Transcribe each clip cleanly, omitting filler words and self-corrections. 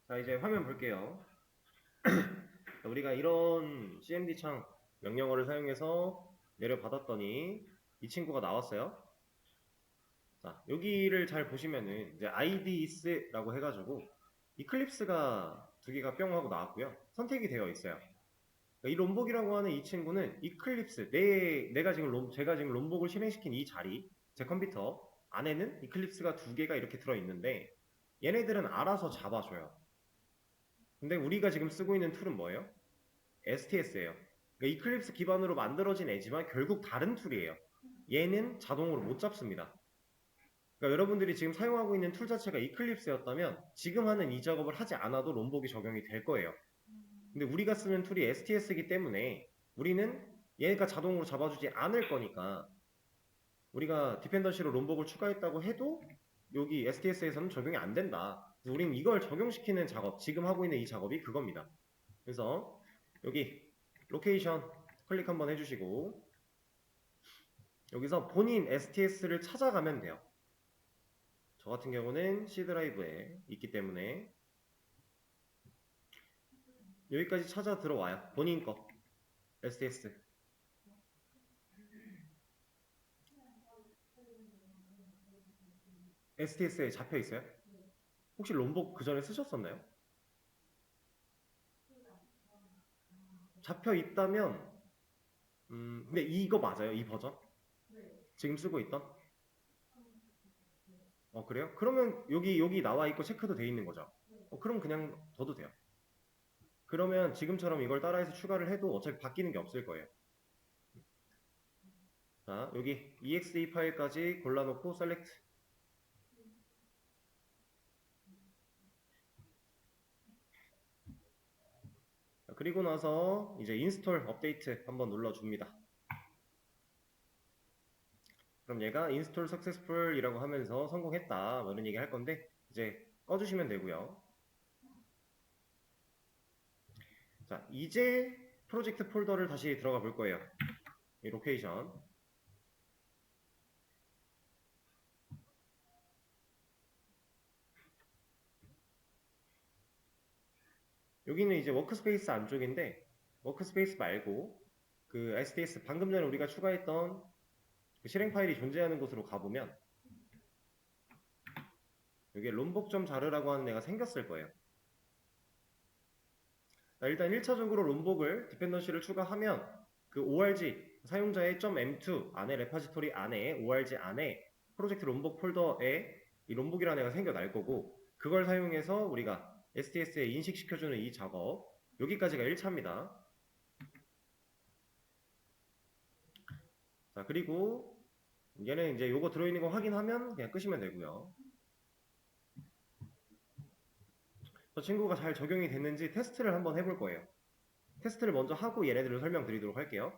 자, 이제 화면 볼게요. 우리가 이런 cmd 창 명령어를 사용해서 내려받았더니 이 친구가 나왔어요. 자, 여기를 잘 보시면은 이제 IDES라고 해가지고 이클립스가 두 개가 뿅 하고 나왔고요. 선택이 되어 있어요. 이 롬복이라고 하는 이 친구는 이클립스, 제가 지금 롬복을 실행시킨 이 자리, 제 컴퓨터 안에는 이클립스가 두 개가 이렇게 들어있는데 얘네들은 알아서 잡아줘요. 근데 우리가 지금 쓰고 있는 툴은 뭐예요? STS예요. 그러니까 이클립스 기반으로 만들어진 애지만 결국 다른 툴이에요. 얘는 자동으로 못 잡습니다. 그러니까 여러분들이 지금 사용하고 있는 툴 자체가 이클립스였다면 지금 하는 이 작업을 하지 않아도 롬복이 적용이 될 거예요. 근데 우리가 쓰는 툴이 STS이기 때문에 우리는 얘가 자동으로 잡아주지 않을 거니까 우리가 디펜던시로 롬복을 추가했다고 해도 여기 STS에서는 적용이 안 된다. 그래서 우리는 이걸 적용시키는 작업, 지금 하고 있는 이 작업이 그겁니다. 그래서 여기 로케이션 클릭 한번 해주시고 여기서 본인 STS를 찾아가면 돼요. 저 같은 경우는 C 드라이브에 있기 때문에 여기까지 찾아 들어와요. 본인 거 STS. STS에 잡혀 있어요? 혹시 롬복 그 전에 쓰셨었나요? 잡혀 있다면 근데 이거 맞아요? 이 버전? 지금 쓰고 있던? 그래요? 그러면 여기 나와 있고 체크도 돼 있는 거죠? 그럼 그냥 둬도 돼요. 그러면 지금처럼 이걸 따라해서 추가를 해도 어차피 바뀌는 게 없을 거예요. 자, 여기 exe 파일까지 골라놓고 셀렉트. 그리고 나서 이제 인스톨 업데이트 한번 눌러줍니다. 그럼 얘가 인스톨 석세스풀 이라고 하면서 성공했다 뭐 이런 얘기 할 건데 이제 꺼주시면 되고요. 자, 이제 프로젝트 폴더를 다시 들어가 볼 거예요. 이 로케이션. 여기는 이제 워크스페이스 안쪽인데 워크스페이스 말고 그 SDS 방금 전에 우리가 추가했던 그 실행 파일이 존재하는 곳으로 가보면 여기에 롬복.자르라고 자르라고 하는 애가 생겼을 거예요. 자, 일단 1차적으로 롬복을 디펜던시를 추가하면 그 org 사용자의 .m2 안에 레파지토리 안에 org 안에 프로젝트 롬복 폴더에 이 롬복이라는 애가 생겨날 거고 그걸 사용해서 우리가 STS에 인식시켜주는 이 작업 여기까지가 1차입니다. 자, 그리고 얘는 이제 요거 들어있는 거 확인하면 그냥 끄시면 되고요. 저 친구가 잘 적용이 됐는지 테스트를 한번 해볼 거예요. 테스트를 먼저 하고 얘네들을 설명드리도록 할게요.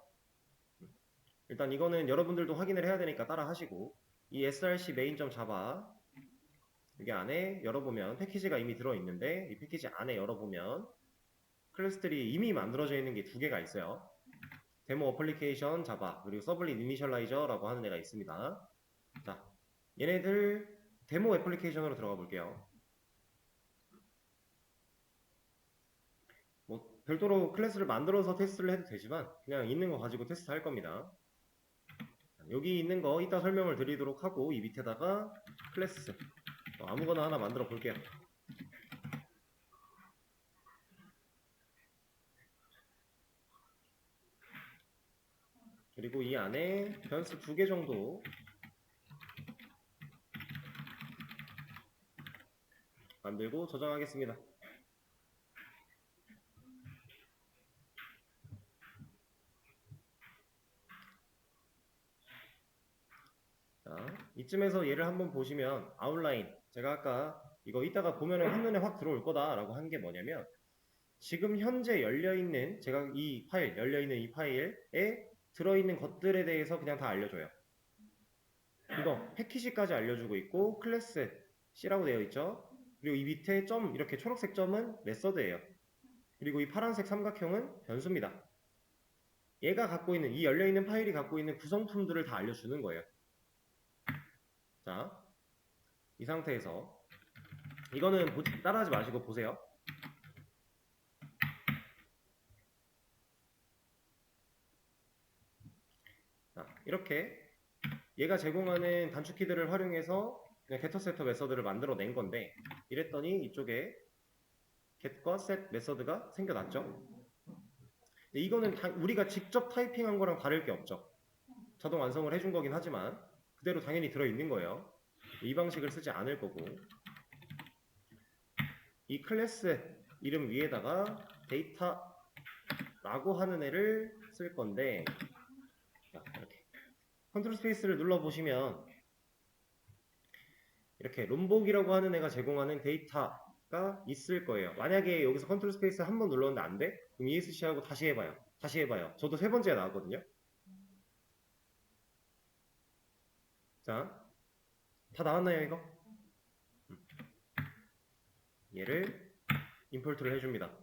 일단 이거는 여러분들도 확인을 해야 되니까 따라 하시고 이 src main.java 여기 안에 열어보면 패키지가 이미 들어있는데 이 패키지 안에 열어보면 클래스들이 이미 만들어져 있는 게 두 개가 있어요. 데모 어플리케이션 자바 그리고 서블릿 이니셜라이저라고 하는 애가 있습니다. 자, 얘네들 데모 애플리케이션으로 들어가 볼게요. 뭐 별도로 클래스를 만들어서 테스트를 해도 되지만 그냥 있는 거 가지고 테스트 할 겁니다. 여기 있는 거 이따 설명을 드리도록 하고 이 밑에다가 클래스 아무거나 하나 만들어 볼게요. 그리고 이 안에 변수 2개 정도 만들고 저장하겠습니다. 자, 이쯤에서 얘를 한번 보시면 아웃라인 제가 아까 이거 이따가 보면은 한눈에 확 들어올 거다라고 한 게 뭐냐면 지금 현재 열려있는 제가 이 파일 열려있는 이 파일에 들어있는 것들에 대해서 그냥 다 알려줘요. 이거 패키지까지 알려주고 있고 클래스 C라고 되어 있죠. 그리고 이 밑에 점 이렇게 초록색 점은 메서드예요. 그리고 이 파란색 삼각형은 변수입니다. 얘가 갖고 있는 이 열려있는 파일이 갖고 있는 구성품들을 다 알려주는 거예요. 자, 이 상태에서 이거는 따라하지 마시고 보세요. 이렇게 얘가 제공하는 단축키들을 활용해서 그냥 getSetter 메서드를 만들어낸 건데, 이랬더니 이쪽에 get과 set 메서드가 생겨났죠. 이거는 우리가 직접 타이핑한 거랑 다를 게 없죠. 자동 완성을 해준 거긴 하지만 그대로 당연히 들어있는 거예요. 이 방식을 쓰지 않을 거고, 이 클래스 이름 위에다가 데이터라고 하는 애를 쓸 건데, 자, 이렇게 컨트롤 스페이스를 눌러보시면 이렇게 롬복이라고 하는 애가 제공하는 데이터가 있을 거예요. 만약에 여기서 컨트롤 스페이스 한 번 눌렀는데 안 돼? 그럼 ESC하고 다시 해봐요. 다시 해봐요. 저도 세 번째 나왔거든요. 자, 다 나왔나요 이거? 얘를 임포트를 해줍니다.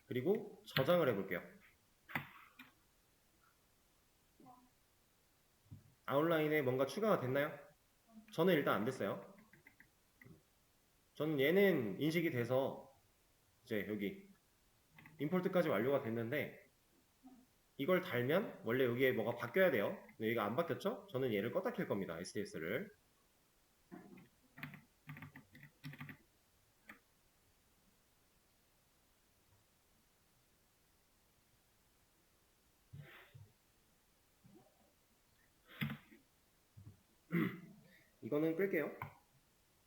그리고 저장을 해볼게요. 아웃라인에 뭔가 추가가 됐나요? 저는 일단 안 됐어요. 저는 얘는 인식이 돼서 이제 여기 임포트까지 완료가 됐는데, 이걸 달면 원래 여기에 뭐가 바뀌어야 돼요. 근데 얘가 안 바뀌었죠? 저는 얘를 껐다 킬 겁니다. STS를. 이거는 끌게요.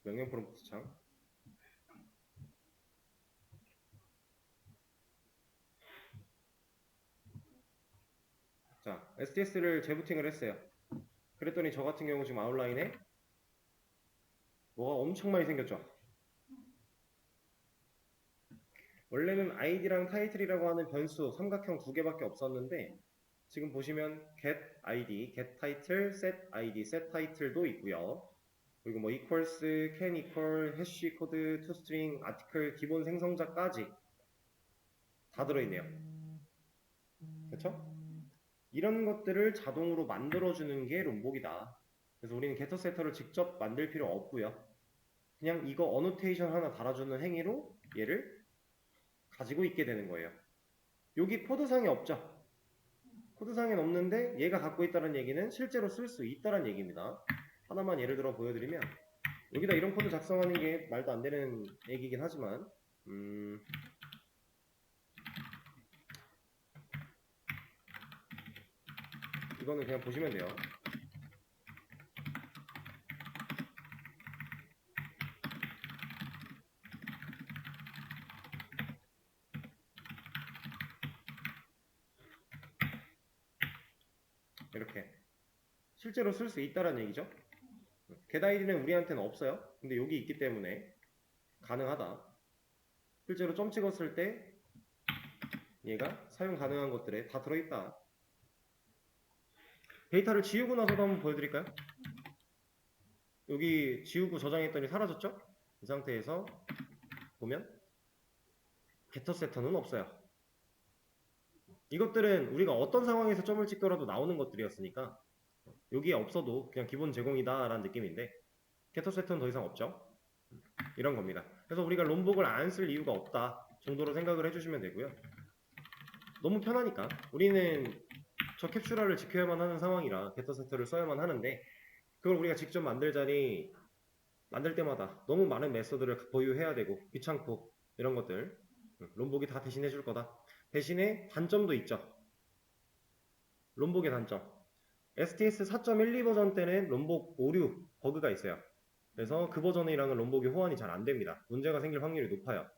명령 프롬프트 창. 자, STS를 재부팅을 했어요. 그랬더니 저 같은 경우 지금 아웃라인에 뭐가 엄청 많이 생겼죠? 원래는 id랑 title이라고 하는 변수 삼각형 두 개밖에 없었는데, 지금 보시면 get id, get title, set id, set title도 있고요. 그리고 뭐 equals, can equal, hash code, toString, article, 기본 생성자까지 다 들어있네요. 그렇죠? 이런 것들을 자동으로 만들어주는 게 롬복이다. 그래서 우리는 getSetter를 직접 만들 필요 없고요. 그냥 이거 어노테이션 하나 달아주는 행위로 얘를 가지고 있게 되는 거예요. 여기 코드상에 없죠? 코드상엔 없는데 얘가 갖고 있다는 얘기는 실제로 쓸 수 있다는 얘기입니다. 하나만 예를 들어 보여드리면, 여기다 이런 코드 작성하는 게 말도 안 되는 얘기긴 하지만, 이거는 그냥 보시면 돼요. 이렇게 실제로 쓸 수 있다는 얘기죠. get id는 우리한테는 없어요. 근데 여기 있기 때문에 가능하다. 실제로 점 찍었을 때 얘가 사용 가능한 것들에 다 들어있다. 데이터를 지우고 나서도 한번 보여드릴까요? 여기 지우고 저장했더니 사라졌죠? 이 상태에서 보면 getSetter는 없어요. 이것들은 우리가 어떤 상황에서 점을 찍더라도 나오는 것들이었으니까 여기에 없어도 그냥 기본 제공이다 라는 느낌인데, getSetter는 더 이상 없죠. 이런 겁니다. 그래서 우리가 롬복을 안 쓸 이유가 없다 정도로 생각을 해주시면 되고요. 너무 편하니까 우리는 저 캡슐화를 지켜야만 하는 상황이라 getSetter를 써야만 하는데, 그걸 우리가 직접 만들자니 만들 때마다 너무 많은 메서드를 보유해야 되고 귀찮고 이런 것들, 롬복이 다 대신해 줄 거다. 대신에 단점도 있죠. 롬복의 단점, STS 4.12 버전 때는 롬복 오류 버그가 있어요. 그래서 그 버전이랑은 롬복이 호환이 잘 안됩니다. 문제가 생길 확률이 높아요.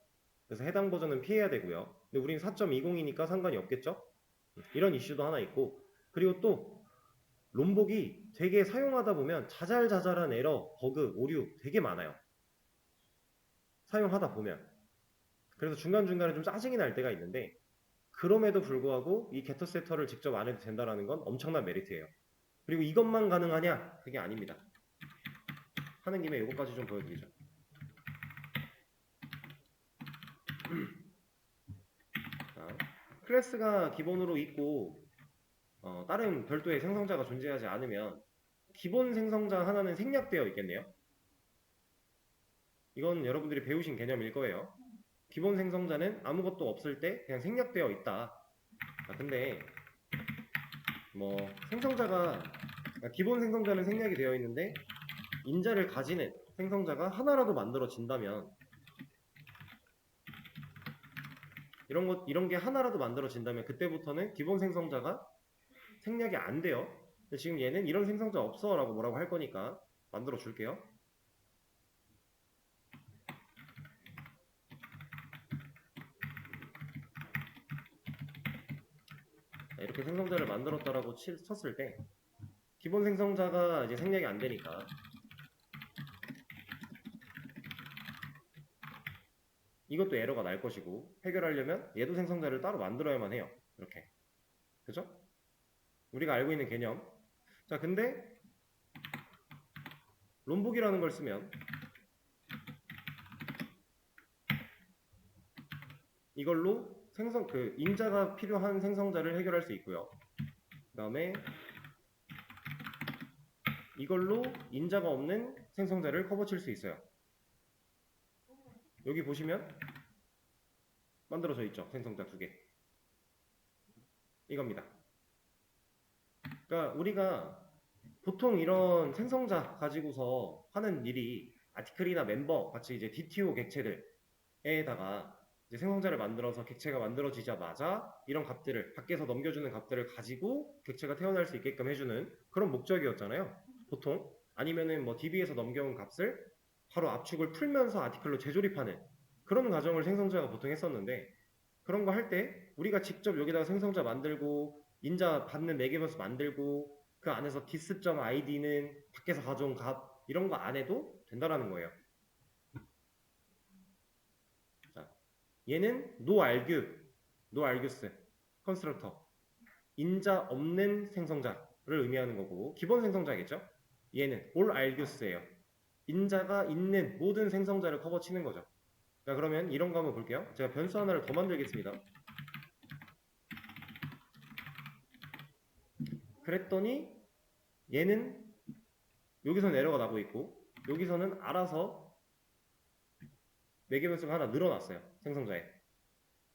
그래서 해당 버전은 피해야 되고요. 근데 우린 4.20이니까 상관이 없겠죠? 이런 이슈도 하나 있고, 그리고 또 롬복이 되게 사용하다 보면 자잘자잘한 에러, 버그, 오류 되게 많아요. 사용하다 보면. 그래서 중간중간에 좀 짜증이 날 때가 있는데, 그럼에도 불구하고 이 getSetter를 직접 안 해도 된다는 건 엄청난 메리트예요. 그리고 이것만 가능하냐? 그게 아닙니다. 하는 김에 이것까지 좀 보여드리죠. 자, 클래스가 기본으로 있고 다른 별도의 생성자가 존재하지 않으면 기본 생성자 하나는 생략되어 있겠네요. 이건 여러분들이 배우신 개념일 거예요. 기본 생성자는 아무것도 없을 때 그냥 생략되어 있다. 근데 뭐 생성자가 기본 생성자는 생략이 되어 있는데 인자를 가지는 생성자가 하나라도 만들어진다면 이런 게 하나라도 만들어진다면 그때부터는 기본 생성자가 생략이 안 돼요. 근데 지금 얘는 이런 생성자 없어 라고 뭐라고 할 거니까 만들어 줄게요. 이렇게 생성자를 만들었다라고 쳤을 때 기본 생성자가 이제 생략이 안 되니까 이것도 에러가 날 것이고 해결하려면 얘도 생성자를 따로 만들어야만 해요. 이렇게. 그죠? 우리가 알고 있는 개념. 자, 근데 롬복이라는 걸 쓰면 이걸로 인자가 필요한 생성자를 해결할 수 있고요. 그 다음에 이걸로 인자가 없는 생성자를 커버칠 수 있어요. 여기 보시면 만들어져 있죠. 생성자 2개. 이겁니다. 그러니까 우리가 보통 이런 생성자 가지고서 하는 일이 아티클이나 멤버 같이 이제 DTO 객체들에다가 이제 생성자를 만들어서 객체가 만들어지자마자 이런 값들을 밖에서 넘겨주는 값들을 가지고 객체가 태어날 수 있게끔 해주는 그런 목적이었잖아요. 보통 아니면은 뭐 DB에서 넘겨온 값을 바로 압축을 풀면서 아티클로 재조립하는 그런 과정을 생성자가 보통 했었는데 그런 거 할 때 우리가 직접 여기다가 생성자 만들고 인자 받는 매개변수 만들고 그 안에서 dis.id는 밖에서 가져온 값 이런 거 안 해도 된다라는 거예요. 자, 얘는 no args 컨스트럭터 인자 없는 생성자를 의미하는 거고 기본 생성자겠죠? 얘는 all argus예요. 인자가 있는 모든 생성자를 커버치는 거죠. 자, 그러면 이런 거 한번 볼게요. 제가 변수 하나를 더 만들겠습니다. 그랬더니 얘는 여기서는 에러가 나고 있고 여기서는 알아서 매개변수가 하나 늘어났어요. 생성자에.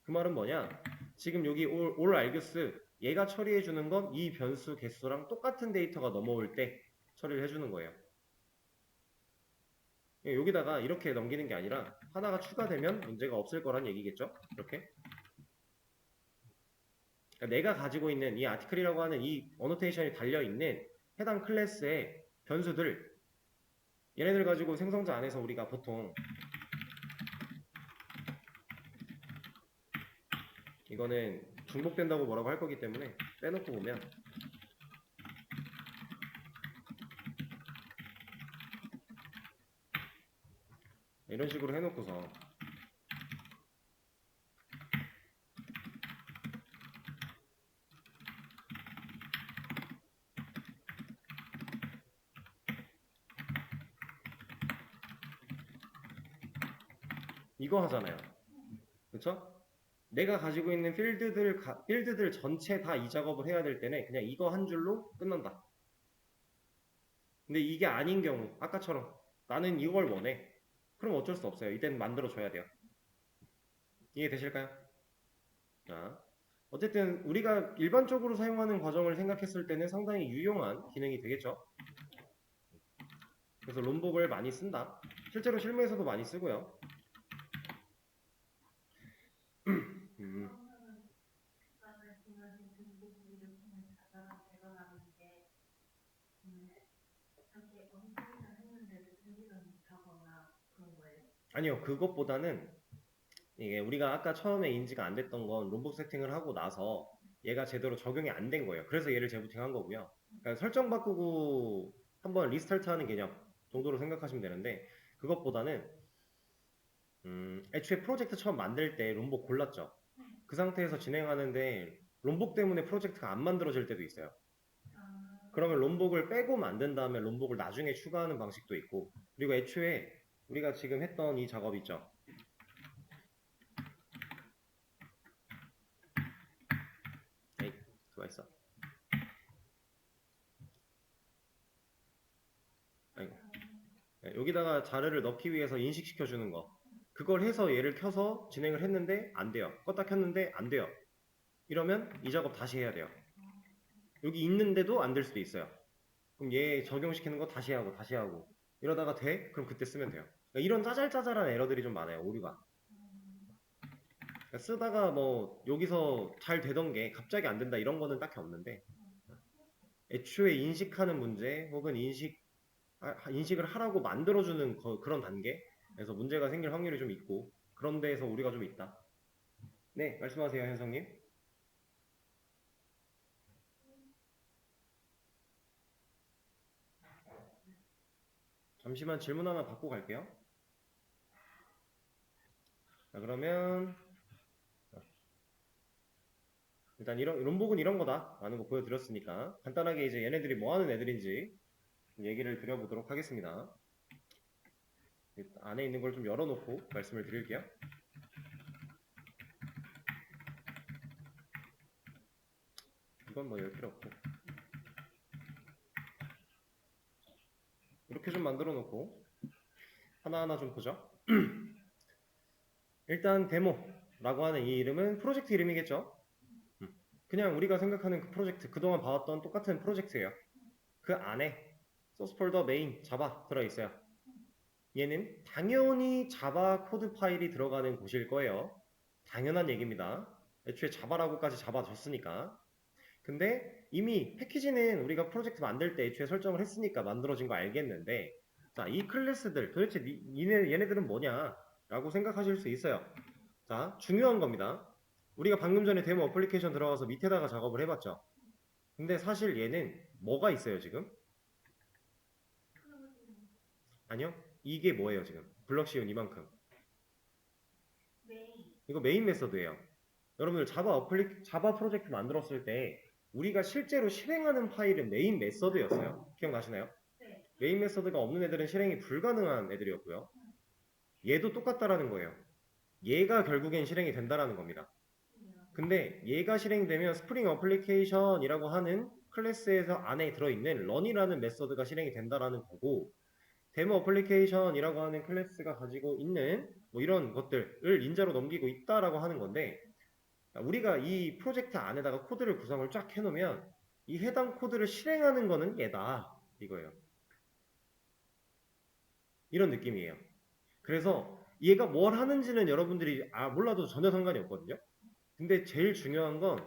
그 말은 뭐냐? 지금 여기 all args 얘가 처리해주는 건 이 변수 개수랑 똑같은 데이터가 넘어올 때 처리를 해주는 거예요. 여기다가 이렇게 넘기는 게 아니라 하나가 추가되면 문제가 없을 거란 얘기겠죠? 이렇게. 그러니까 내가 가지고 있는 이 아티클이라고 하는 이 어노테이션이 달려있는 해당 클래스의 변수들 얘네들 가지고 생성자 안에서 우리가 보통 이거는 중복된다고 뭐라고 할 거기 때문에 빼놓고 보면 이런 식으로 해놓고서 이거 하잖아요. 그쵸? 내가 가지고 있는 필드들 전체 다 이 작업을 해야 될 때는 그냥 이거 한 줄로 끝난다. 근데 이게 아닌 경우, 아까처럼 나는 이걸 원해. 그럼 어쩔 수 없어요. 이때는 만들어줘야 돼요. 이해되실까요? 자, 어쨌든 우리가 일반적으로 사용하는 과정을 생각했을 때는 상당히 유용한 기능이 되겠죠. 그래서 롬복을 많이 쓴다. 실제로 실무에서도 많이 쓰고요. 아니요, 그것보다는 이게 우리가 아까 처음에 인지가 안 됐던 건 롬복 세팅을 하고 나서 얘가 제대로 적용이 안 된 거예요. 그래서 얘를 재부팅한 거고요. 그러니까 설정 바꾸고 한번 리스타트 하는 개념 정도로 생각하시면 되는데 그것보다는 애초에 프로젝트 처음 만들 때 롬복 골랐죠. 그 상태에서 진행하는데 롬복 때문에 프로젝트가 안 만들어질 때도 있어요. 그러면 롬복을 빼고 만든 다음에 롬복을 나중에 추가하는 방식도 있고 그리고 애초에 우리가 지금 했던 이 작업 있죠. 에이, 수고했어. 아이고. 여기다가 자료를 넣기 위해서 인식시켜 주는 거. 그걸 해서 얘를 켜서 진행을 했는데 안 돼요. 껐다 켰는데 안 돼요. 이러면 이 작업 다시 해야 돼요. 여기 있는데도 안 될 수도 있어요. 그럼 얘 적용시키는 거 다시 하고 다시 하고 이러다가 돼? 그럼 그때 쓰면 돼요. 그러니까 이런 짜잘짜잘한 에러들이 좀 많아요. 오류가. 그러니까 쓰다가 뭐 여기서 잘 되던 게 갑자기 안 된다 이런 거는 딱히 없는데 애초에 인식하는 문제 혹은 인식을 하라고 만들어주는 그런 단계에서 문제가 생길 확률이 좀 있고 그런 데에서 우리가 좀 있다. 네, 말씀하세요, 현성님. 잠시만 질문 하나 받고 갈게요. 자, 그러면 일단 이런 롬복은 이런 거다 라는 거 보여드렸으니까 간단하게 이제 얘네들이 뭐 하는 애들인지 얘기를 드려보도록 하겠습니다. 안에 있는 걸 좀 열어놓고 말씀을 드릴게요. 이건 뭐 열 필요 없고 이렇게 좀 만들어 놓고 하나하나 좀 보죠. 일단 데모라고 하는 이 이름은 프로젝트 이름이겠죠. 그냥 우리가 생각하는 그 프로젝트, 그동안 봐왔던 똑같은 프로젝트예요. 그 안에 소스 폴더 메인 자바 들어있어요. 얘는 당연히 자바 코드 파일이 들어가는 곳일 거예요. 당연한 얘기입니다. 애초에 자바라고까지 잡아줬으니까. 근데 이미 패키지는 우리가 프로젝트 만들 때 애초에 설정을 했으니까 만들어진 거 알겠는데, 자, 이 클래스들 도대체 얘네들은 뭐냐 라고 생각하실 수 있어요. 자, 중요한 겁니다. 우리가 방금 전에 데모 어플리케이션 들어가서 밑에다가 작업을 해봤죠. 근데 사실 얘는 뭐가 있어요 지금? 아니요, 이게 뭐예요 지금? 블럭 씌운 이만큼. 이거 메인 메서드예요. 여러분들 자바 프로젝트 만들었을 때 우리가 실제로 실행하는 파일은 메인 메서드였어요. 기억나시나요? 메인 메서드가 없는 애들은 실행이 불가능한 애들이었고요. 얘도 똑같다라는 거예요. 얘가 결국엔 실행이 된다라는 겁니다. 근데 얘가 실행되면 스프링 어플리케이션이라고 하는 클래스에서 안에 들어있는 런이라는 메서드가 실행이 된다라는 거고, 데모 어플리케이션이라고 하는 클래스가 가지고 있는 뭐 이런 것들을 인자로 넘기고 있다라고 하는 건데, 우리가 이 프로젝트 안에다가 코드를 구성을 쫙 해놓으면 이 해당 코드를 실행하는 거는 얘다 이거예요. 이런 느낌이에요. 그래서 얘가 뭘 하는지는 여러분들이 몰라도 전혀 상관이 없거든요. 근데 제일 중요한 건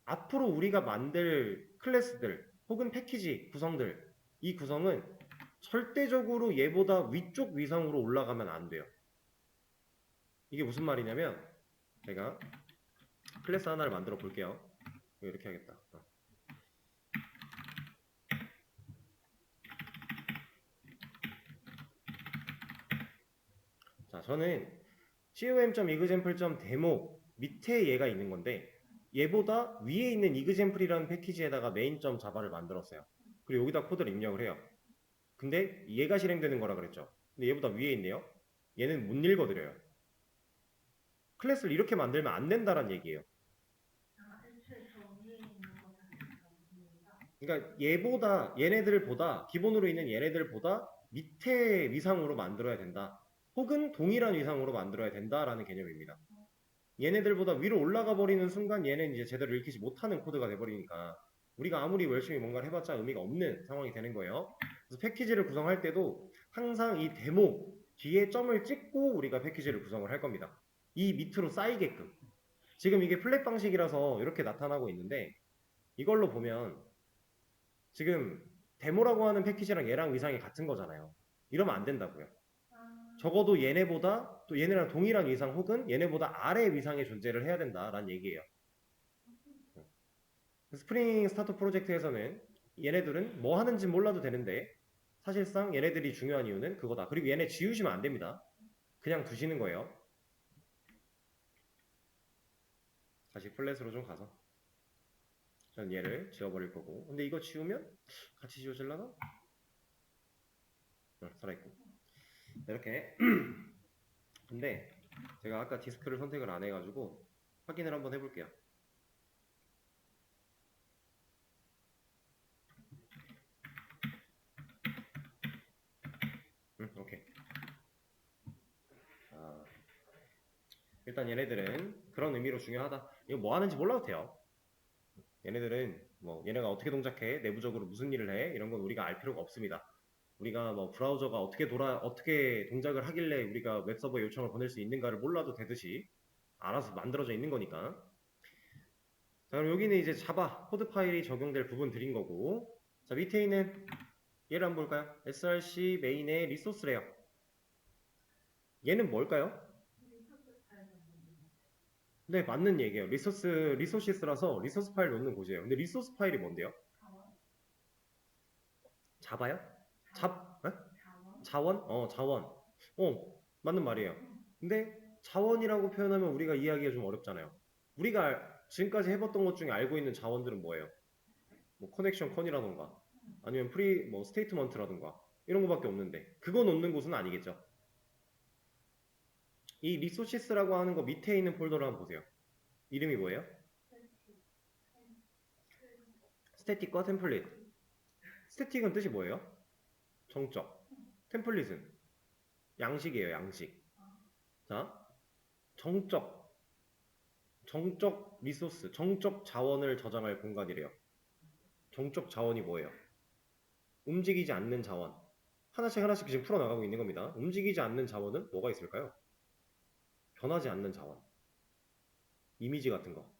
앞으로 우리가 만들 클래스들 혹은 패키지 구성들, 이 구성은 절대적으로 얘보다 위쪽 위상으로 올라가면 안 돼요. 이게 무슨 말이냐면 제가 클래스 하나를 만들어 볼게요. 이렇게 하겠다. 자, 저는 com.example.demo 밑에 얘가 있는 건데 얘보다 위에 있는 example이라는 패키지에다가 main.java를 만들었어요. 그리고 여기다 코드를 입력을 해요. 근데 얘가 실행되는 거라 그랬죠. 근데 얘보다 위에 있네요. 얘는 못 읽어드려요. 클래스를 이렇게 만들면 안 된다는 얘기예요. 그러니까 얘네들보다 기본으로 있는 얘네들보다 밑에 위상으로 만들어야 된다. 혹은 동일한 위상으로 만들어야 된다라는 개념입니다. 얘네들보다 위로 올라가 버리는 순간 얘는 이제 제대로 읽히지 못하는 코드가 돼버리니까 우리가 아무리 열심히 뭔가를 해봤자 의미가 없는 상황이 되는 거예요. 그래서 패키지를 구성할 때도 항상 이 데모 뒤에 점을 찍고 우리가 패키지를 구성을 할 겁니다. 이 밑으로 쌓이게끔. 지금 이게 플랫 방식이라서 이렇게 나타나고 있는데 이걸로 보면 지금 데모라고 하는 패키지랑 얘랑 위상이 같은 거잖아요. 이러면 안 된다고요. 적어도 얘네보다 또 얘네랑 동일한 위상 혹은 얘네보다 아래 위상의 존재를 해야 된다라는 얘기예요. 스프링 스타트 프로젝트에서는 얘네들은 뭐 하는지 몰라도 되는데 사실상 얘네들이 중요한 이유는 그거다. 그리고 얘네 지우시면 안 됩니다. 그냥 두시는 거예요. 다시 플랫으로 좀 가서 저는 얘를 지워버릴 거고, 근데 이거 지우면 같이 지워질라나? 살아있고 이렇게. 근데 제가 아까 디스크를 선택을 안 해가지고 확인을 한번 해볼게요. 오케이. 일단 얘네들은 그런 의미로 중요하다. 이거 뭐 하는지 몰라도 돼요. 얘네들은 뭐 얘네가 어떻게 동작해, 내부적으로 무슨 일을 해, 이런 건 우리가 알 필요가 없습니다. 우리가 뭐 브라우저가 어떻게 동작을 하길래 우리가 웹서버에 요청을 보낼 수 있는가를 몰라도 되듯이 알아서 만들어져 있는 거니까. 자, 그럼 여기는 이제 자바 코드 파일이 적용될 부분들인 거고, 자, 밑에 있는 얘를 한번 볼까요? src 메인의 리소스래요. 얘는 뭘까요? 네, 맞는 얘기예요. 리소시스라서 리소스 파일 놓는 곳이에요. 근데 리소스 파일이 뭔데요? 자바요? 에? 자원? 자원. 맞는 말이에요. 근데 자원이라고 표현하면 우리가 이해하기가 좀 어렵잖아요. 우리가 지금까지 해봤던 것 중에 알고 있는 자원들은 뭐예요? 뭐 커넥션 컨이라던가 아니면 뭐 스테이트먼트라던가 이런 거밖에 없는데 그거 놓는 곳은 아니겠죠. 이 리소시스라고 하는 거 밑에 있는 폴더를 한번 보세요. 이름이 뭐예요? 스태틱과 템플릿. 스태틱은 뜻이 뭐예요? 정적. 템플릿은 양식이에요, 양식. 자, 정적, 정적 리소스, 정적 자원을 저장할 공간이래요. 정적 자원이 뭐예요? 움직이지 않는 자원. 하나씩 하나씩 지금 풀어나가고 있는 겁니다. 움직이지 않는 자원은 뭐가 있을까요? 변하지 않는 자원. 이미지 같은 거.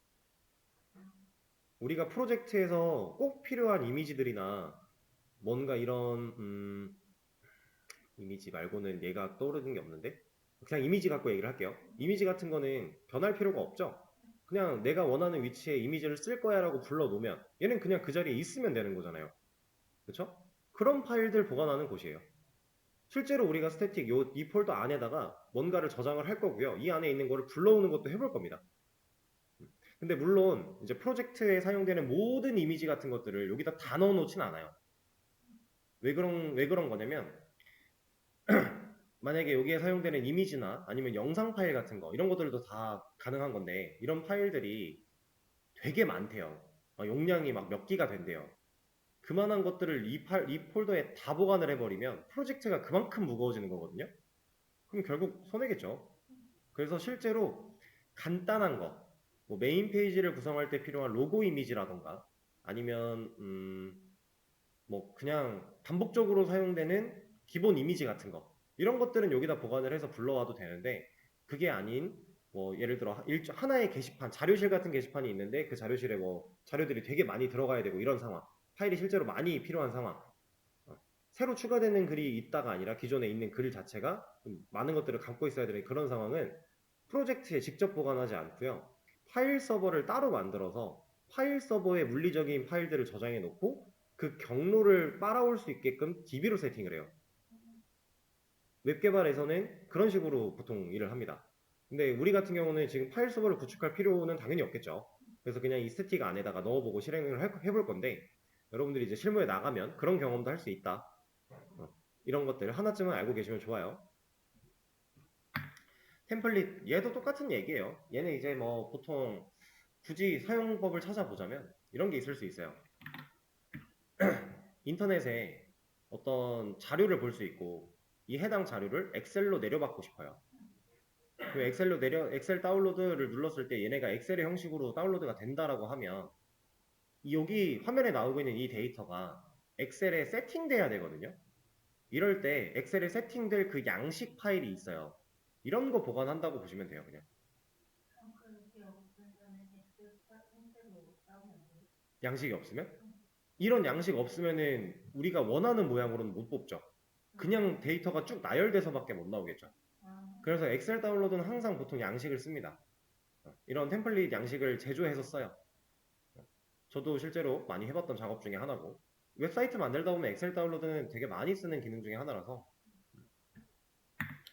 우리가 프로젝트에서 꼭 필요한 이미지들이나 뭔가 이런 이미지 말고는 얘가 떠오르는 게 없는데 그냥 이미지 갖고 얘기를 할게요. 이미지 같은 거는 변할 필요가 없죠. 그냥 내가 원하는 위치에 이미지를 쓸 거야 라고 불러놓으면 얘는 그냥 그 자리에 있으면 되는 거잖아요. 그렇죠? 그런 파일들 보관하는 곳이에요. 실제로 우리가 스태틱 이 폴더 안에다가 뭔가를 저장을 할 거고요. 이 안에 있는 거를 불러오는 것도 해볼 겁니다. 근데 물론 이제 프로젝트에 사용되는 모든 이미지 같은 것들을 여기다 다 넣어놓진 않아요. 왜 그런 거냐면 만약에 여기에 사용되는 이미지나 아니면 영상 파일 같은 거 이런 것들도 다 가능한 건데 이런 파일들이 되게 많대요. 용량이 막 몇 기가 된대요. 그만한 것들을 이 폴더에 다 보관을 해버리면 프로젝트가 그만큼 무거워지는 거거든요. 그럼 결국 손해겠죠. 그래서 실제로 간단한 거, 뭐 메인 페이지를 구성할 때 필요한 로고 이미지라던가 아니면 뭐 그냥 반복적으로 사용되는 기본 이미지 같은 거 이런 것들은 여기다 보관을 해서 불러와도 되는데 그게 아닌 뭐 예를 들어 하나의 게시판, 자료실 같은 게시판이 있는데 그 자료실에 뭐 자료들이 되게 많이 들어가야 되고 이런 상황, 파일이 실제로 많이 필요한 상황, 새로 추가되는 글이 있다가 아니라 기존에 있는 글 자체가 좀 많은 것들을 갖고 있어야 되는 그런 상황은 프로젝트에 직접 보관하지 않고요. 파일 서버를 따로 만들어서 파일 서버에 물리적인 파일들을 저장해 놓고 그 경로를 빨아올 수 있게끔 DB로 세팅을 해요. 웹 개발에서는 그런 식으로 보통 일을 합니다. 근데 우리 같은 경우는 지금 파일 서버를 구축할 필요는 당연히 없겠죠. 그래서 그냥 이 스태틱 안에다가 넣어보고 실행을 해볼 건데 여러분들이 이제 실무에 나가면 그런 경험도 할 수 있다. 이런 것들 하나쯤은 알고 계시면 좋아요. 템플릿 얘도 똑같은 얘기예요. 얘는 이제 뭐 보통 굳이 사용법을 찾아보자면 이런 게 있을 수 있어요. 인터넷에 어떤 자료를 볼 수 있고 이 해당 자료를 엑셀로 내려받고 싶어요. 그 엑셀 다운로드를 눌렀을 때 얘네가 엑셀의 형식으로 다운로드가 된다라고 하면 여기 화면에 나오고 있는 이 데이터가 엑셀에 세팅돼야 되거든요. 이럴 때 엑셀에 세팅될 그 양식 파일이 있어요. 이런 거 보관한다고 보시면 돼요, 그냥. 양식이 없으면? 이런 양식 없으면은 우리가 원하는 모양으로는 못 뽑죠. 그냥 데이터가 쭉 나열돼서밖에 못 나오겠죠. 그래서 엑셀 다운로드는 항상 보통 양식을 씁니다. 이런 템플릿 양식을 제조해서 써요. 저도 실제로 많이 해봤던 작업 중에 하나고 웹사이트 만들다 보면 엑셀 다운로드는 되게 많이 쓰는 기능 중에 하나라서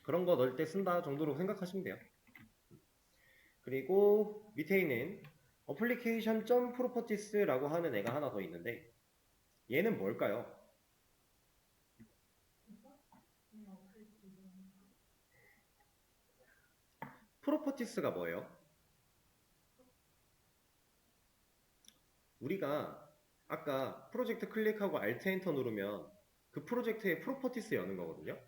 그런 거 넣을 때 쓴다 정도로 생각하시면 돼요. 그리고 밑에 있는 어플리케이션 프로퍼티스라고 하는 애가 하나 더 있는데 얘는 뭘까요? 프로퍼티스가 뭐예요? 우리가 아까 프로젝트 클릭하고 Alt 엔터 누르면 그 프로젝트의 프로퍼티스 여는 거거든요.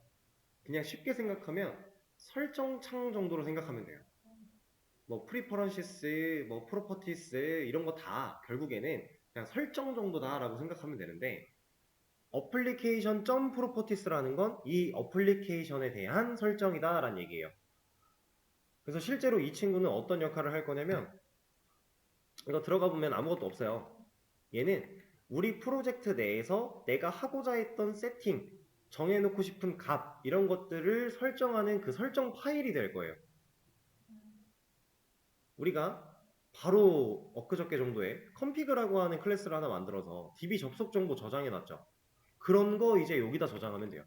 그냥 쉽게 생각하면 설정 창 정도로 생각하면 돼요. 뭐 프리퍼런시스, 뭐 프로퍼티스 이런 거 다 결국에는 그냥 설정 정도다라고 생각하면 되는데 어플리케이션 점 프로퍼티스라는 건 이 어플리케이션에 대한 설정이다라는 얘기예요. 그래서 실제로 이 친구는 어떤 역할을 할 거냐면 이거 들어가 보면 아무것도 없어요. 얘는 우리 프로젝트 내에서 내가 하고자 했던 세팅, 정해놓고 싶은 값 이런 것들을 설정하는 그 설정 파일이 될 거예요. 우리가 바로 엊그저께 정도에 config라고 하는 클래스를 하나 만들어서 DB 접속 정보 저장해놨죠. 그런 거 이제 여기다 저장하면 돼요.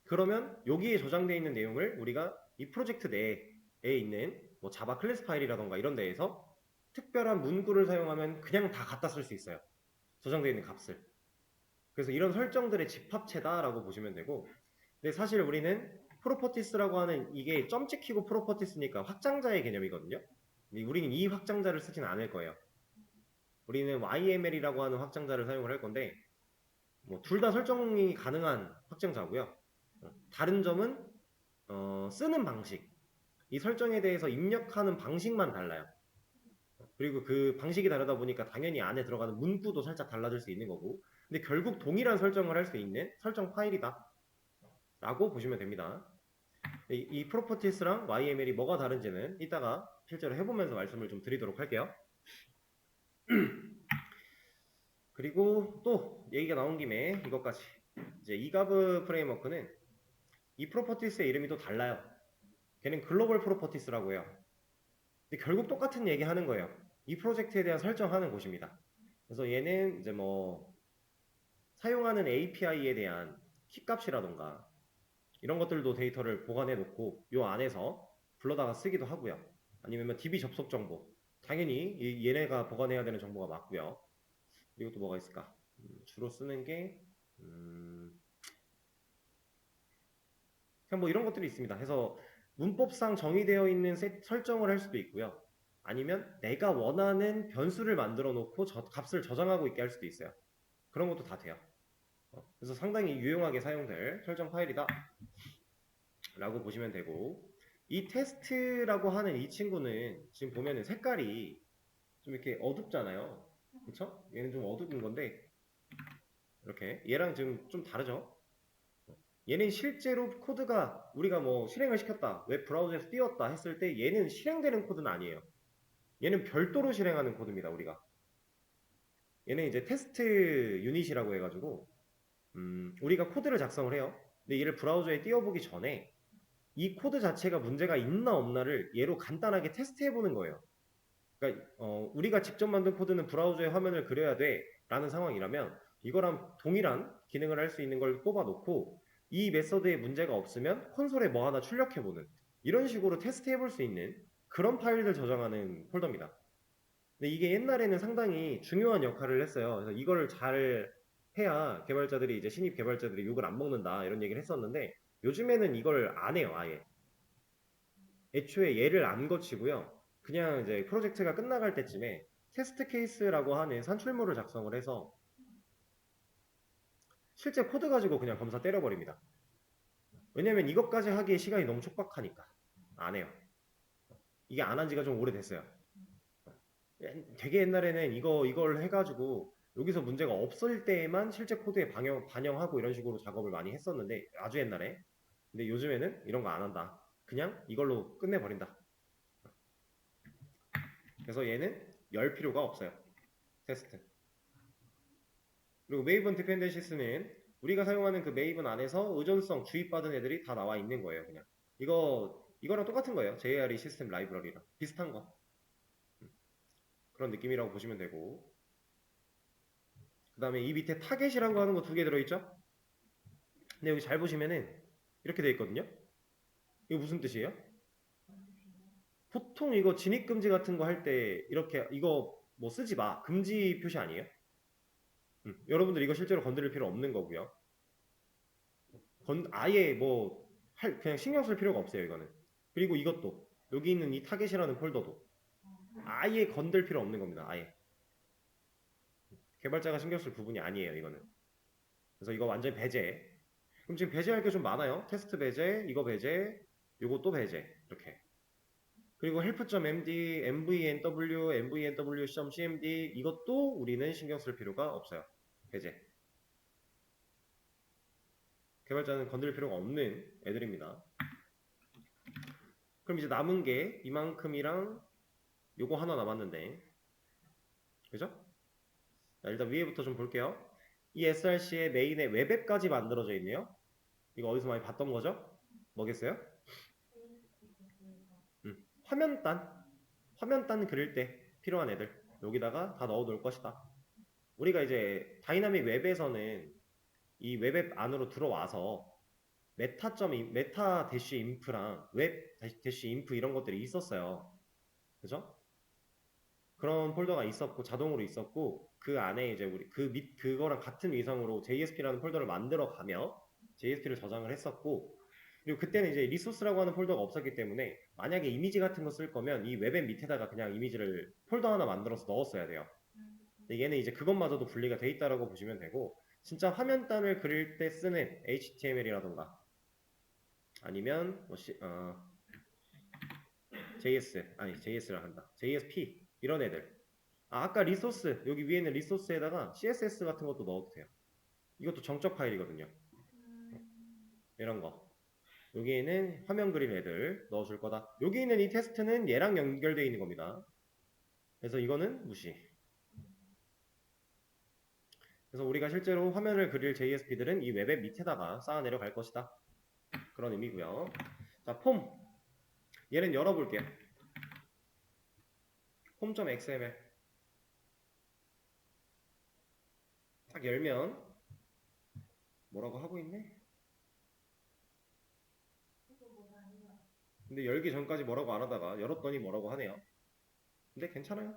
그러면 여기에 저장되어 있는 내용을 우리가 이 프로젝트 내에 있는 뭐 자바 클래스 파일이라던가 이런 데에서 특별한 문구를 사용하면 그냥 다 갖다 쓸 수 있어요. 저장되어 있는 값을. 그래서 이런 설정들의 집합체다라고 보시면 되고, 근데 사실 우리는 프로퍼티스라고 하는 이게 점 찍히고 프로퍼티스니까 확장자의 개념이거든요. 우리는 이 확장자를 쓰진 않을 거예요. 우리는 YML이라고 하는 확장자를 사용을 할 건데 뭐 둘 다 설정이 가능한 확장자고요. 다른 점은 쓰는 방식, 이 설정에 대해서 입력하는 방식만 달라요. 그리고 그 방식이 다르다 보니까 당연히 안에 들어가는 문구도 살짝 달라질 수 있는 거고, 근데 결국 동일한 설정을 할 수 있는 설정 파일이다 라고 보시면 됩니다. 이 프로퍼티스랑 YML이 뭐가 다른지는 이따가 실제로 해보면서 말씀을 좀 드리도록 할게요. 그리고 또 얘기가 나온 김에 이것까지, 이제 이가브 프레임워크는 이 프로퍼티스의 이름이 또 달라요. 걔는 글로벌 프로퍼티스라고 해요. 근데 결국 똑같은 얘기 하는 거예요. 이 프로젝트에 대한 설정하는 곳입니다. 그래서 얘는 이제 뭐 사용하는 API에 대한 키값이라던가 이런 것들도 데이터를 보관해 놓고 요 안에서 불러다가 쓰기도 하고요. 아니면 DB 접속 정보, 당연히 얘네가 보관해야 되는 정보가 맞고요. 그리고 또 뭐가 있을까? 주로 쓰는 게 그냥 뭐 이런 것들이 있습니다. 해서 문법상 정의되어 있는 설정을 할 수도 있고요. 아니면 내가 원하는 변수를 만들어 놓고 값을 저장하고 있게 할 수도 있어요. 그런 것도 다 돼요. 그래서 상당히 유용하게 사용될 설정 파일이다 라고 보시면 되고, 이 테스트라고 하는 이 친구는 지금 보면은 색깔이 좀 이렇게 어둡잖아요. 그쵸? 얘는 좀 어두운 건데 이렇게 얘랑 지금 좀 다르죠? 얘는 실제로 코드가 우리가 뭐 실행을 시켰다, 웹 브라우저에서 띄웠다 했을 때 얘는 실행되는 코드는 아니에요. 얘는 별도로 실행하는 코드입니다. 얘는 이제 테스트 유닛이라고 해가지고 우리가 코드를 작성을 해요. 근데 얘를 브라우저에 띄워보기 전에 이 코드 자체가 문제가 있나 없나를 얘로 간단하게 테스트해보는 거예요. 그러니까 우리가 직접 만든 코드는 브라우저의 화면을 그려야 돼 라는 상황이라면 이거랑 동일한 기능을 할 수 있는 걸 뽑아놓고 이 메서드에 문제가 없으면 콘솔에 뭐 하나 출력해보는, 이런 식으로 테스트해볼 수 있는 그런 파일들 저장하는 폴더입니다. 근데 이게 옛날에는 상당히 중요한 역할을 했어요. 그래서 이거를 잘 해야 개발자들이, 이제 신입 개발자들이 욕을 안 먹는다 이런 얘기를 했었는데 요즘에는 이걸 안 해요. 아예 애초에 얘를 안 거치고요. 그냥 이제 프로젝트가 끝나갈 때쯤에 테스트 케이스라고 하는 산출물을 작성을 해서 실제 코드 가지고 그냥 검사 때려버립니다. 왜냐면 이것까지 하기에 시간이 너무 촉박하니까 안 해요. 이게 안 한 지가 좀 오래됐어요. 되게 옛날에는 이걸 해가지고 여기서 문제가 없을 때에만 실제 코드에 반영하고 이런 식으로 작업을 많이 했었는데, 아주 옛날에. 근데 요즘에는 이런 거 안 한다. 그냥 이걸로 끝내버린다. 그래서 얘는 열 필요가 없어요. 테스트. 그리고 메이븐 디펜던시스는 우리가 사용하는 그 메이븐 안에서 의존성 주입받은 애들이 다 나와 있는 거예요. 그냥 이거랑 똑같은 거예요. JRE 시스템 라이브러리랑 비슷한 거. 그런 느낌이라고 보시면 되고, 그 다음에 이 밑에 타겟이라고 하는 거 두 개 들어있죠? 근데 여기 잘 보시면은 이렇게 돼 있거든요. 이거 무슨 뜻이에요? 보통 이거 진입금지 같은 거 할 때 이렇게 이거 뭐 쓰지 마, 금지 표시 아니에요? 여러분들 이거 실제로 건드릴 필요 없는 거고요. 아예 뭐 그냥 신경 쓸 필요가 없어요, 이거는. 그리고 이것도 여기 있는 이 타겟이라는 폴더도 아예 건들 필요 없는 겁니다. 아예 개발자가 신경 쓸 부분이 아니에요, 이거는. 그래서 이거 완전 배제. 그럼 지금 배제할 게 좀 많아요. 테스트 배제, 이거 배제, 요거 또 배제, 이렇게. 그리고 help.md, mvnw, mvnw.cmd 이것도 우리는 신경 쓸 필요가 없어요. 배제. 개발자는 건드릴 필요가 없는 애들입니다. 그럼 이제 남은 게 이만큼이랑 요거 하나 남았는데, 그죠? 자, 일단 위에부터 좀 볼게요. 이 src의 메인에 웹앱까지 만들어져 있네요. 이거 어디서 많이 봤던 거죠? 뭐겠어요? 화면단 그릴 때 필요한 애들 여기다가 다 넣어 놓을 것이다. 우리가 이제 다이나믹 웹에서는 이 웹앱 안으로 들어와서 메타 대쉬 인프랑 웹 대쉬 인프 이런 것들이 있었어요. 그죠? 그런 폴더가 있었고 자동으로 있었고 그 안에 이제 우리 그거랑 같은 위성으로 JSP라는 폴더를 만들어 가며 JSP를 저장을 했었고, 그리고 그때는 이제 리소스라고 하는 폴더가 없었기 때문에 만약에 이미지 같은 거 쓸 거면 이 웹앱 밑에다가 그냥 이미지를 폴더 하나 만들어서 넣었어야 돼요. 근데 얘는 이제 그것마저도 분리가 돼 있다라고 보시면 되고, 진짜 화면단을 그릴 때 쓰는 HTML이라던가 아니면 뭐 JS라 한다. JSP 이런 애들. 아까 리소스 여기 위에 있는 리소스에다가 CSS 같은 것도 넣어도 돼요. 이것도 정적 파일이거든요. 이런 거. 여기에는 화면 그릴 애들 넣어줄 거다. 여기 있는 이 테스트는 얘랑 연결되어 있는 겁니다. 그래서 이거는 무시. 그래서 우리가 실제로 화면을 그릴 JSP들은 이 웹의 밑에다가 쌓아 내려갈 것이다. 그런 의미고요. 자, 폼. 얘는 열어볼게요. 폼.xml. 딱 열면 뭐라고 하고 있네? 근데 열기 전까지 뭐라고 안 하다가 열었더니 뭐라고 하네요. 근데 괜찮아요.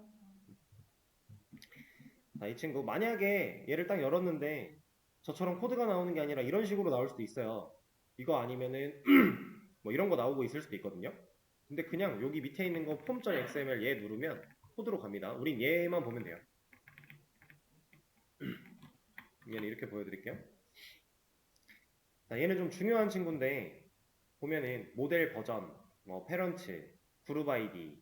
자, 이 친구 만약에 얘를 딱 열었는데 저처럼 코드가 나오는 게 아니라 이런 식으로 나올 수도 있어요. 이거 아니면은 뭐 이런 거 나오고 있을 수도 있거든요. 근데 그냥 여기 밑에 있는 거 폼.xml 얘 누르면 코드로 갑니다. 우린 얘만 보면 돼요. 얘는 이렇게 보여드릴게요. 자, 얘는 좀 중요한 친구인데 보면은 모델 버전, 뭐 페런트, 그룹 아이디,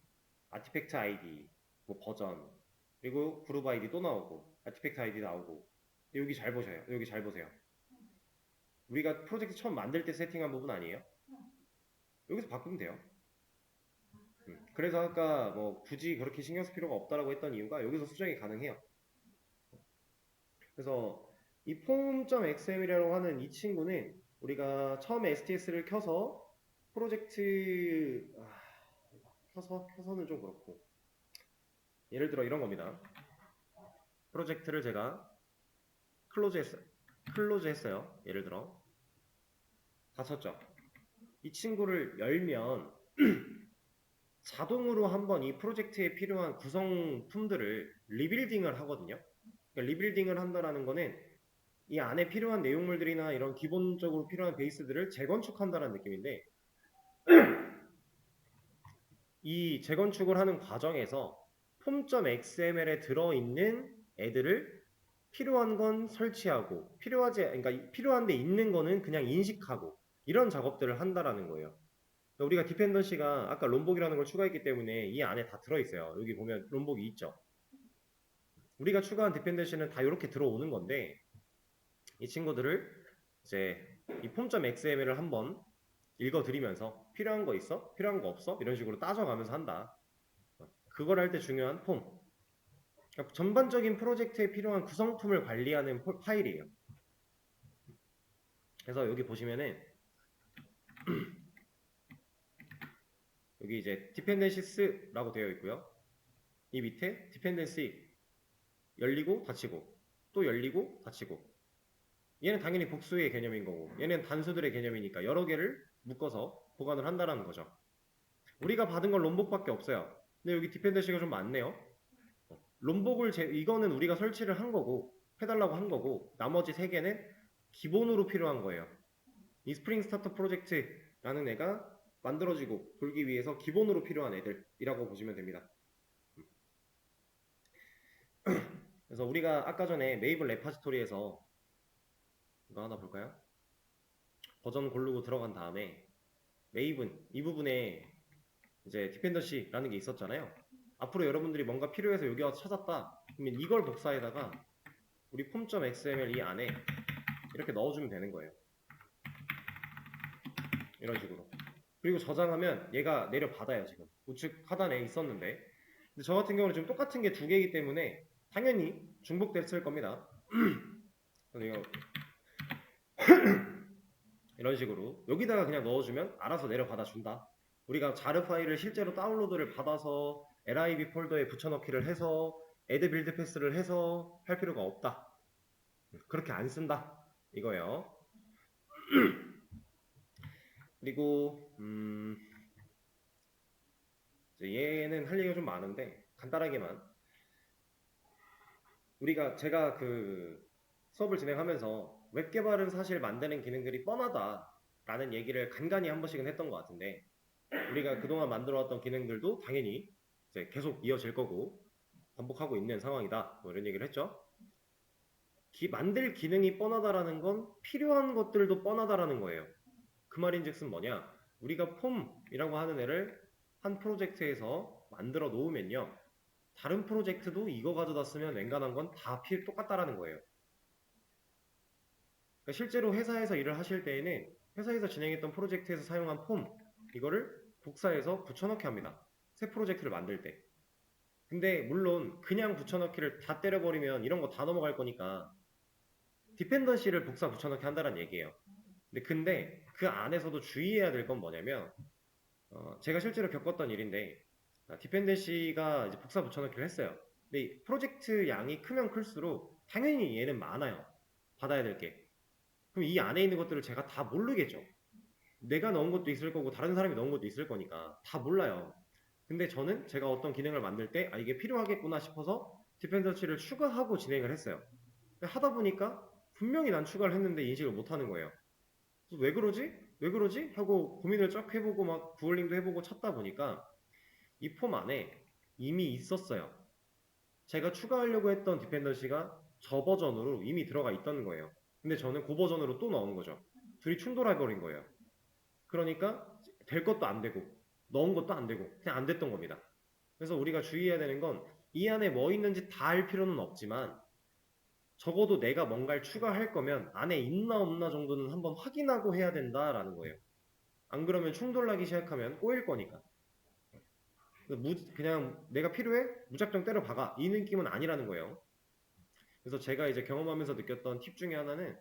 아티팩트 아이디, 뭐 버전, 그리고 그룹 아이디 또 나오고 아티팩트 아이디 나오고. 여기 잘 보셔요. 여기 잘 보세요. 우리가 프로젝트 처음 만들 때 세팅한 부분 아니에요? 여기서 바꾸면 돼요. 그래서 아까 뭐 굳이 그렇게 신경 쓸 필요가 없다라고 했던 이유가 여기서 수정이 가능해요. 그래서 이 form.xml이라고 하는 이 친구는 우리가 처음에 STS를 켜서 프로젝트 켜서는 좀 그렇고, 예를 들어 이런 겁니다. 프로젝트를 제가 클로즈 했어요. 예를 들어 닫혔죠. 이 친구를 열면 자동으로 한번 이 프로젝트에 필요한 구성품들을 리빌딩을 하거든요. 그러니까 리빌딩을 한다라는 거는 이 안에 필요한 내용물들이나 이런 기본적으로 필요한 베이스들을 재건축한다는 느낌인데, 이 재건축을 하는 과정에서 폼.xml에 들어있는 애들을 필요한 건 설치하고 그러니까 필요한 데 있는 거는 그냥 인식하고 이런 작업들을 한다라는 거예요. 그러니까 우리가 디펜던시가 아까 롬복이라는 걸 추가했기 때문에 이 안에 다 들어있어요. 여기 보면 롬복이 있죠. 우리가 추가한 디펜던시는 다 이렇게 들어오는 건데, 이 친구들을 이제 이 폼.xml을 한번 읽어드리면서 필요한 거 있어? 필요한 거 없어? 이런 식으로 따져가면서 한다. 그걸 할 때 중요한 폼. 그러니까 전반적인 프로젝트에 필요한 구성품을 관리하는 파일이에요. 그래서 여기 보시면은 여기 이제 dependenties라고 되어 있고요. 이 밑에 dependency 열리고 닫히고 또 열리고 닫히고. 얘는 당연히 복수의 개념인 거고 얘는 단수들의 개념이니까 여러 개를 묶어서 보관을 한다는 거죠. 우리가 받은 건 롬복밖에 없어요. 근데 여기 디펜던시가 좀 많네요. 롬복을 이거는 우리가 설치를 한 거고 해달라고 한 거고, 나머지 세 개는 기본으로 필요한 거예요. 이 스프링 스타터 프로젝트라는 애가 만들어지고 돌기 위해서 기본으로 필요한 애들이라고 보시면 됩니다. 그래서 우리가 아까 전에 메이블 레파지토리에서 이거 하나 볼까요? 버전 고르고 들어간 다음에 메이븐 이 부분에 이제 디펜던시라는 게 있었잖아요. 앞으로 여러분들이 뭔가 필요해서 여기 와서 찾았다. 그러면 이걸 복사에다가 우리 form.xml 이 안에 이렇게 넣어주면 되는 거예요. 이런 식으로. 그리고 저장하면 얘가 내려받아요. 지금 우측 하단에 있었는데, 근데 저 같은 경우는 지금 똑같은 게 두 개이기 때문에 당연히 중복됐을 겁니다. 그래서 이런 식으로 여기다가 그냥 넣어주면 알아서 내려받아 준다. 우리가 자르 파일을 실제로 다운로드를 받아서 lib 폴더에 붙여넣기를 해서 add build pass를 해서 할 필요가 없다. 그렇게 안 쓴다 이거예요. 그리고 얘는 할 얘기가 좀 많은데 간단하게만, 제가 그 수업을 진행하면서 웹 개발은 사실 만드는 기능들이 뻔하다라는 얘기를 간간히 한 번씩은 했던 것 같은데, 우리가 그동안 만들어왔던 기능들도 당연히 이제 계속 이어질 거고 반복하고 있는 상황이다, 뭐 이런 얘기를 했죠. 만들 기능이 뻔하다라는 건 필요한 것들도 뻔하다라는 거예요. 그 말인즉슨 뭐냐, 우리가 폼이라고 하는 애를 한 프로젝트에서 만들어 놓으면요, 다른 프로젝트도 이거 가져다 쓰면 웬간한 건 다 똑같다라는 거예요. 그러니까 실제로 회사에서 일을 하실 때에는 회사에서 진행했던 프로젝트에서 사용한 폼, 이거를 복사해서 붙여넣기 합니다. 새 프로젝트를 만들 때. 근데 물론 그냥 붙여넣기를 다 때려버리면 이런 거 다 넘어갈 거니까 디펜던시를 복사 붙여넣기 한다는 얘기예요. 근데 그 안에서도 주의해야 될 건 뭐냐면, 제가 실제로 겪었던 일인데, 디펜던시가 이제 복사 붙여넣기를 했어요. 근데 프로젝트 양이 크면 클수록 당연히 얘는 많아요. 받아야 될 게. 그럼 이 안에 있는 것들을 제가 다 모르겠죠. 내가 넣은 것도 있을 거고 다른 사람이 넣은 것도 있을 거니까 다 몰라요. 근데 저는 제가 어떤 기능을 만들 때 이게 필요하겠구나 싶어서 디펜던시를 추가하고 진행을 했어요. 하다 보니까 분명히 난 추가를 했는데 인식을 못하는 거예요. 그래서 왜 그러지? 왜 그러지? 하고 고민을 쫙 해보고 막 구글링도 해보고 찾다 보니까 이 폼 안에 이미 있었어요. 제가 추가하려고 했던 디펜던시가 저 버전으로 이미 들어가 있던 거예요. 근데 저는 그 버전으로 또 넣은 거죠. 둘이 충돌해버린 거예요. 그러니까 될 것도 안 되고 넣은 것도 안 되고 그냥 안 됐던 겁니다. 그래서 우리가 주의해야 되는 건 이 안에 뭐 있는지 다 알 필요는 없지만 적어도 내가 뭔가를 추가할 거면 안에 있나 없나 정도는 한번 확인하고 해야 된다라는 거예요. 안 그러면 충돌나기 시작하면 꼬일 거니까. 그냥 내가 필요해? 무작정 때려 박아. 이 느낌은 아니라는 거예요. 그래서 제가 이제 경험하면서 느꼈던 팁 중에 하나는,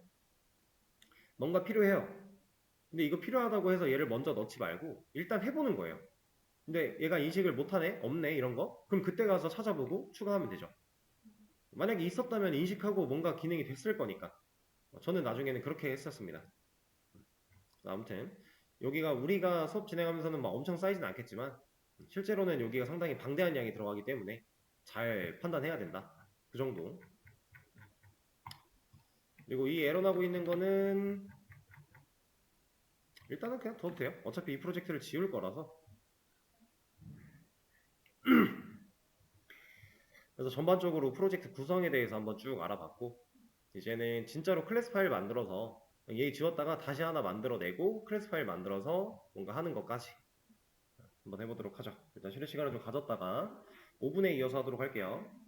뭔가 필요해요. 근데 이거 필요하다고 해서 얘를 먼저 넣지 말고 일단 해보는 거예요. 근데 얘가 인식을 못하네? 없네? 이런 거? 그럼 그때 가서 찾아보고 추가하면 되죠. 만약에 있었다면 인식하고 뭔가 기능이 됐을 거니까. 저는 나중에는 그렇게 했었습니다. 아무튼 여기가 우리가 수업 진행하면서는 막 엄청 쌓이진 않겠지만 실제로는 여기가 상당히 방대한 양이 들어가기 때문에 잘 판단해야 된다. 그 정도. 그리고 이 에러 나고 있는 거는 일단은 그냥 둬도 돼요. 어차피 이 프로젝트를 지울 거라서. 그래서 전반적으로 프로젝트 구성에 대해서 한번 쭉 알아봤고, 이제는 진짜로 클래스 파일 만들어서 얘 지웠다가 다시 하나 만들어내고 클래스 파일 만들어서 뭔가 하는 것까지 한번 해보도록 하죠. 일단 쉬는 시간을 좀 가졌다가 5분에 이어서 하도록 할게요.